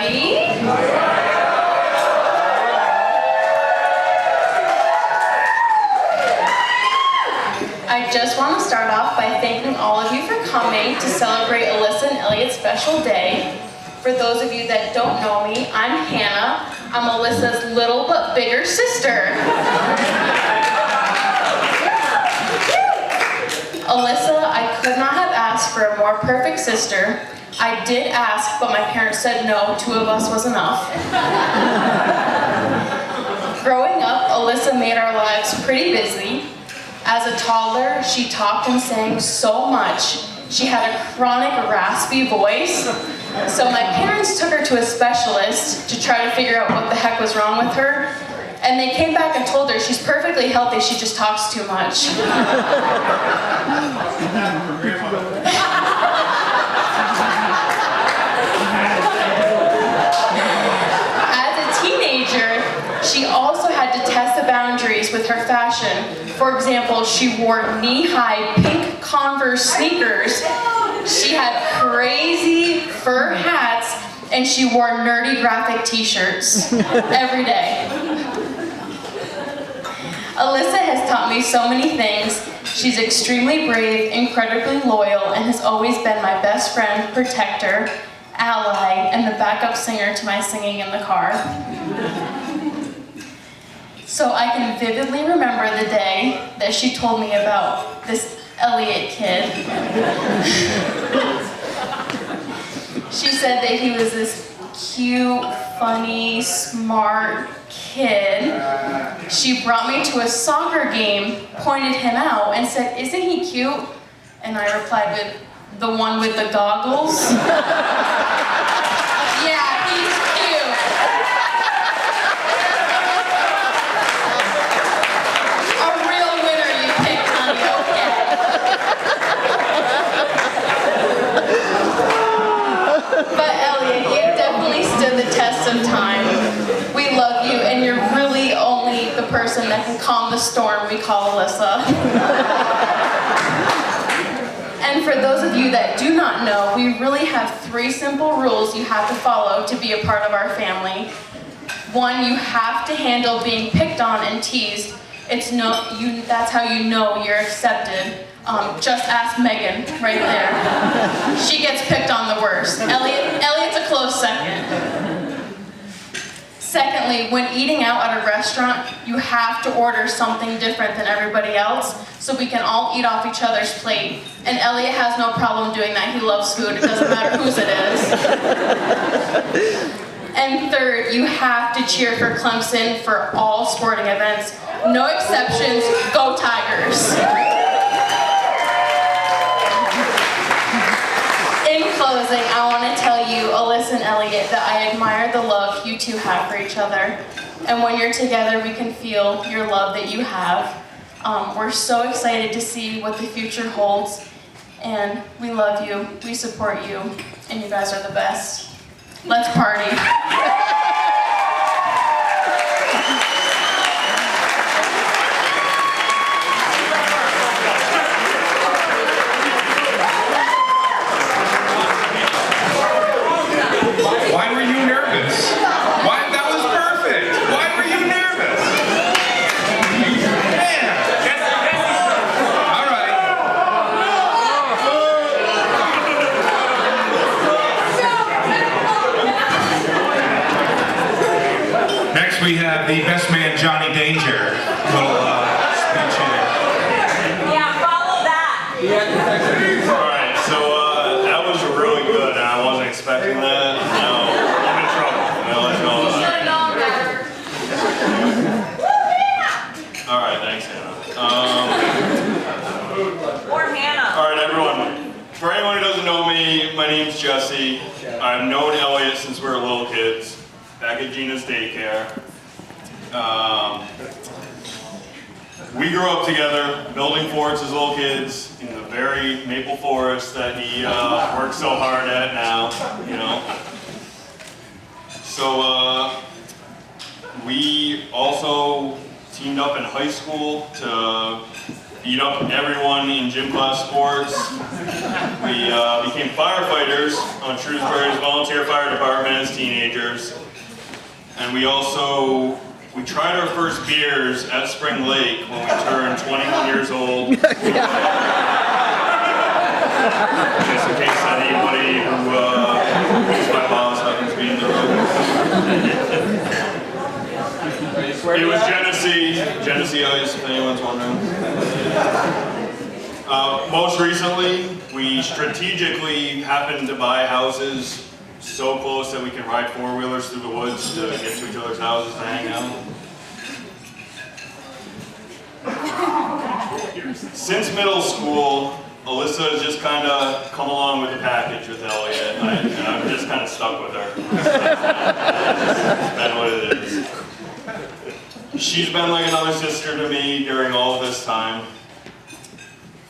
ready? I just want to start off by thanking all of you for coming to celebrate Alyssa and Elliot's special day. For those of you that don't know me, I'm Hannah. I'm Alyssa's little but bigger sister. Alyssa, I could not have asked for a more perfect sister. I did ask, but my parents said no, 2 of us was enough. Growing up, Alyssa made our lives pretty busy. As a toddler, she talked and sang so much. She had a chronic raspy voice. So my parents took her to a specialist to try to figure out what the heck was wrong with her. And they came back and told her she's perfectly healthy, she just talks too much. As a teenager, she also had to test the boundaries with her fashion. For example, she wore knee-high pink Converse sneakers. She had crazy fur hats, and she wore nerdy graphic t-shirts every day. Alyssa has taught me so many things. She's extremely brave, incredibly loyal, and has always been my best friend, protector, ally, and the backup singer to my singing in the car. So I can vividly remember the day that she told me about this Elliot kid. She said that he was this cute, funny, smart kid. She brought me to a soccer game, pointed him out, and said, "Isn't he cute?" And I replied with, "The one with the goggles?" Yeah, he's cute. A real winner you picked, honey, okay. But Elliot, you definitely stood the test of time. We love you, and you're really only the person that can calm the storm we call Alyssa. And for those of you that do not know, we really have 3 simple rules you have to follow to be a part of our family. 1, you have to handle being picked on and teased. That's how you know you're accepted. Just ask Megan right there. She gets picked on the worst. Elliot's a close second. Secondly, when eating out at a restaurant, you have to order something different than everybody else so we can all eat off each other's plate. And Elliot has no problem doing that. He loves food. It doesn't matter whose it is. And third, you have to cheer for Clemson for all sporting events. No exceptions. Go Tigers. In closing, I want to tell you, Alyssa and Elliot, that I admire the love you two have for each other. And when you're together, we can feel your love that you have. We're so excited to see what the future holds. And we love you, we support you, and you guys are the best. Let's party. Why were you nervous? That was perfect. Why were you nervous? Man. All right. Next we have the best man, Johnny Danger. Little speech here. Yeah, follow that. All right, so that was really good, and I wasn't expecting that. No, I'm in trouble. I'll let you know that. All right, thanks, Hannah. Or Hannah. All right, everyone. For anyone who doesn't know me, my name's Jesse. I've known Elliot since we were little kids, back at Gina's daycare. We grew up together, building forts as little kids in the very maple forest that he works so hard at now, you know. So we also teamed up in high school to beat up everyone in gym class sports. We became firefighters on Shrewsbury's volunteer fire department as teenagers. And we tried our first beers at Spring Lake when we turned 21 years old. Just in case anybody who is my boss happens to be in the room. It was Genesee Ice, if anyone's wondering. Most recently, we strategically happened to buy houses so close that we can ride four-wheelers through the woods to get to each other's houses to hang out. Since middle school, Alyssa has just kind of come along with the package with Elliot, and I'm just kind of stuck with her. That's what it is. She's been like another sister to me during all of this time.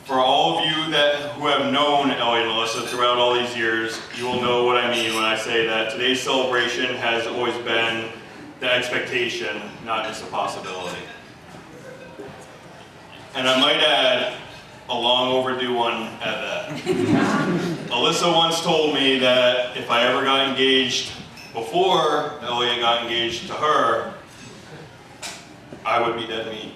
For all of you who have known Elliot and Alyssa throughout all these years, you will know what I mean when I say that today's celebration has always been the expectation, not just a possibility. And I might add, a long overdue one at that. Alyssa once told me that if I ever got engaged before Elliot got engaged to her, I would be dead meat.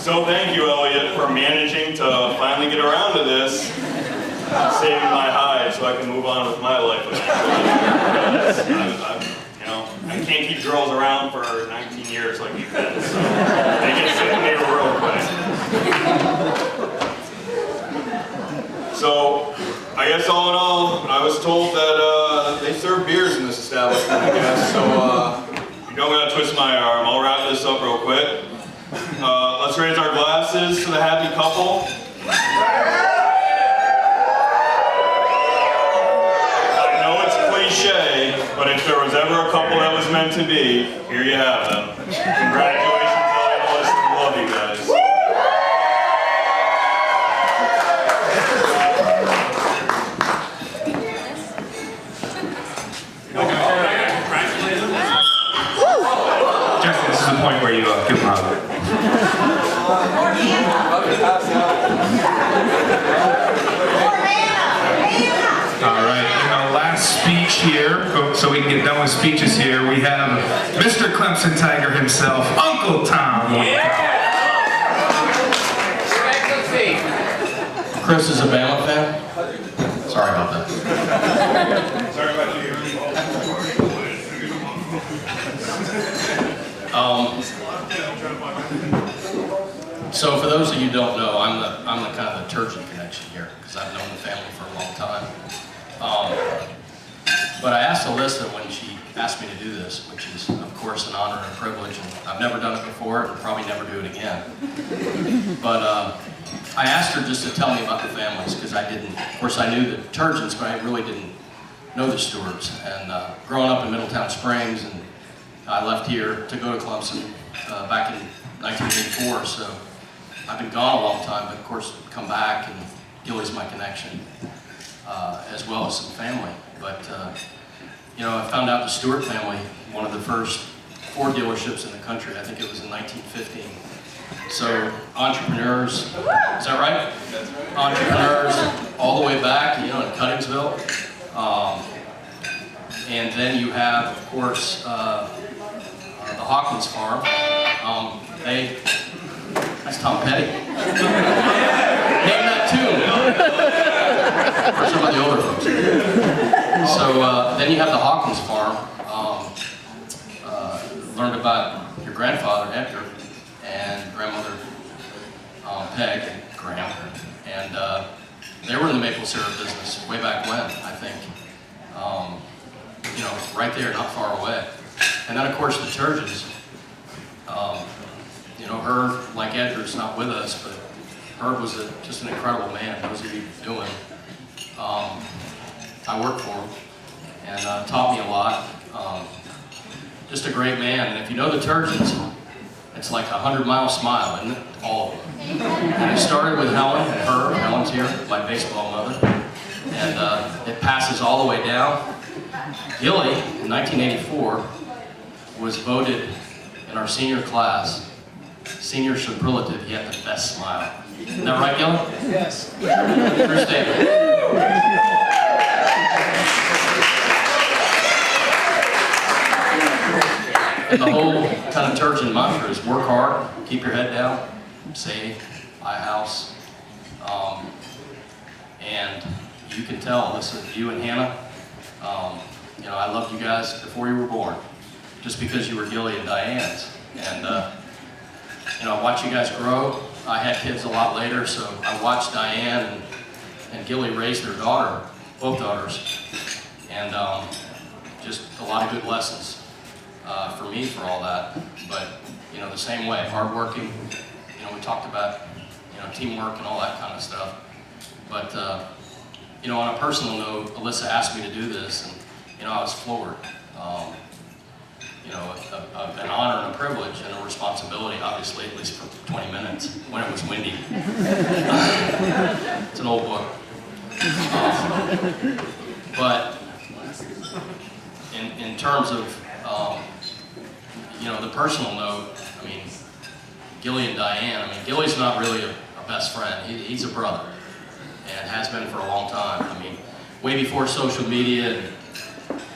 So thank you, Elliot, for managing to finally get around to this, saving my hide so I can move on with my life eventually. I can't keep girls around for 19 years like you've been, so they get sick of me real quick. So, I guess all in all, I was told that they serve beers in this establishment, I guess, so you don't gotta twist my arm. I'll wrap this up real quick. Let's raise our glasses to the happy couple. I know it's cliche, but if there was ever a couple that was meant to be, here you have them. Congratulations, Elliot and Alyssa. Love you guys. Justin, this is the point where you give them a hug. All right, in our last speech here, so we can get done with speeches here, we have Mr. Clemson Tiger himself, Uncle Tom. Chris is a Bama fan? Sorry about that. Sorry about you. So for those of you who don't know, I'm the kind of the Turgeon connection here because I've known the family for a long time. But I asked Alyssa when she asked me to do this, which is of course an honor and a privilege, and I've never done it before and probably never do it again. But I asked her just to tell me about the families because I didn't. Of course, I knew the Turgeons, but I really didn't know the Stewarts. And growing up in Middletown Springs, and I left here to go to Clemson back in 1984, so I've been gone a long time, but of course come back, and Gilly's my connection, as well as some family. But you know, I found out the Stewart family, one of the first Ford dealerships in the country. I think it was in 1915. So entrepreneurs, is that right? That's right. Entrepreneurs all the way back, you know, in Cuttingsville. And then you have, of course, the Hawkins farm. That's Tom Petty. Name that tune. For some of the older folks. So then you have the Hawkins farm. Learned about your grandfather, Edgar, and grandmother, Peg, and Graham. And they were in the maple syrup business way back when, I think. You know, right there, not far away. And then, of course, the Turgeons. You know, Herb, like Edgar's not with us, but Herb was just an incredible man. Knows what he was doing. I worked for him and taught me a lot. Just a great man. And if you know the Turgeons, it's like a 100-mile smile, isn't it? All of them. And it started with Helen, Herb. Helen's here, my baseball mother. And it passes all the way down. Gilly, in 1984, was voted in our senior class senior superlative, he had the best smile. Isn't that right, Gil? Yes. True statement. And the whole kind of Turgeon mantra is work hard, keep your head down, save, buy a house. And you can tell, listen, you and Hannah, you know, I loved you guys before you were born, just because you were Gilly and Diane's. And, you know, I watched you guys grow. I had kids a lot later, so I watched Diane and Gilly raise their daughter, both daughters. And just a lot of good lessons for me for all that. But, you know, the same way, hardworking. You know, we talked about, you know, teamwork and all that kind of stuff. But, you know, on a personal note, Alyssa asked me to do this, and, you know, I was floored. You know, an honor and a privilege and a responsibility, obviously, at least for 20 minutes, when it was windy. It's an old book. But in terms of, you know, the personal note, I mean, Gilly and Diane, I mean, Gilly's not really a best friend. He's a brother, and has been for a long time. I mean, way before social media and,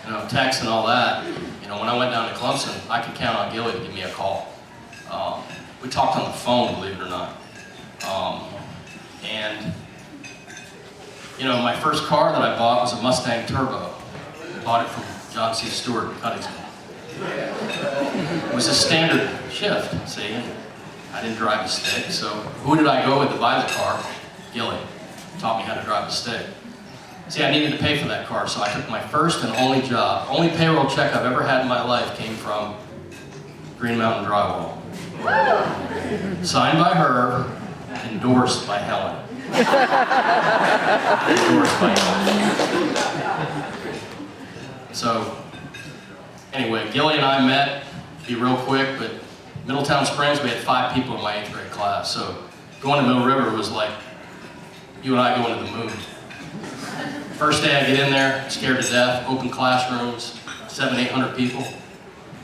you know, text and all that. You know, when I went down to Clemson, I could count on Gilly to give me a call. We talked on the phone, believe it or not. And, you know, my first car that I bought was a Mustang Turbo. I bought it from John C. Stewart in Cuttingsville. It was a standard shift, see? I didn't drive a stick, so who did I go with to buy the car? Gilly. Taught me how to drive a stick. See, I needed to pay for that car, so I took my first and only job. Only payroll check I've ever had in my life came from Green Mountain Drywall. Signed by her, endorsed by Helen. Endorsed by Helen. So, anyway, Gilly and I met, to be real quick, but Middletown Springs, we had 5 people in my 8th grade class, so going to Mill River was like you and I going to the moon. First day I get in there, scared to death, open classrooms, 700-800 people,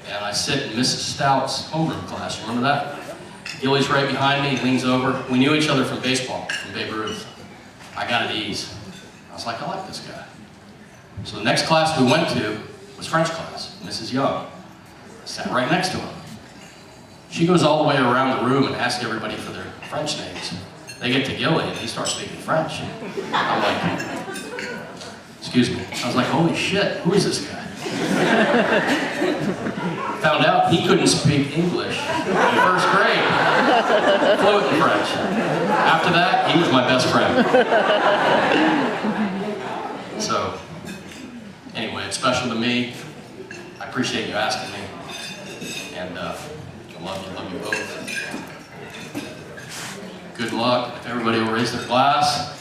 and I sit in Mrs. Stout's homeroom class, remember that? Gilly's right behind me, he leans over. We knew each other from baseball, from Babe Ruth. I got at ease. I was like, I like this guy. So the next class we went to was French class, Mrs. Young. I sat right next to him. She goes all the way around the room and asks everybody for their French names. They get to Gilly and he starts speaking French. I'm like, excuse me. I was like, holy shit, who is this guy? Found out he couldn't speak English in first grade. Fluent in French. After that, he was my best friend. So, anyway, it's special to me. I appreciate you asking me. And I love you both. Good luck. If everybody will raise their glass.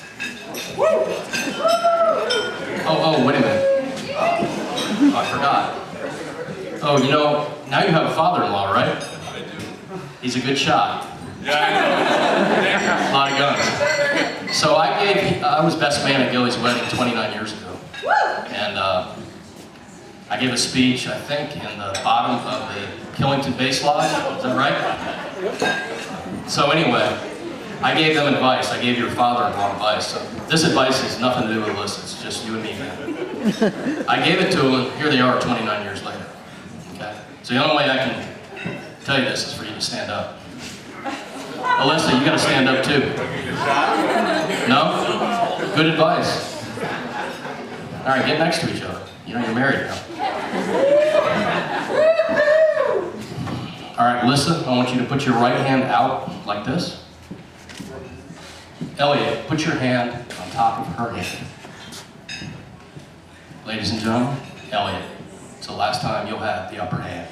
Oh, wait a minute. Oh, I forgot. Oh, you know, now you have a father-in-law, right? I do. He's a good shot. Yeah, I know. A lot of guns. So I was best man at Gilly's wedding 29 years ago. And I gave a speech, I think, in the bottom of the Killington Base Lodge. Is that right? So anyway, I gave them advice. I gave your father-in-law advice. So this advice has nothing to do with Alyssa. It's just you and me, man. I gave it to them, and here they are 29 years later. Okay? So the only way I can tell you this is for you to stand up. Alyssa, you gotta stand up too. No? Good advice. All right, get next to each other. You know, you're married now. All right, Alyssa, I want you to put your right hand out like this. Elliot, put your hand on top of her hand. Ladies and gentlemen, Elliot, it's the last time you'll have the upper hand.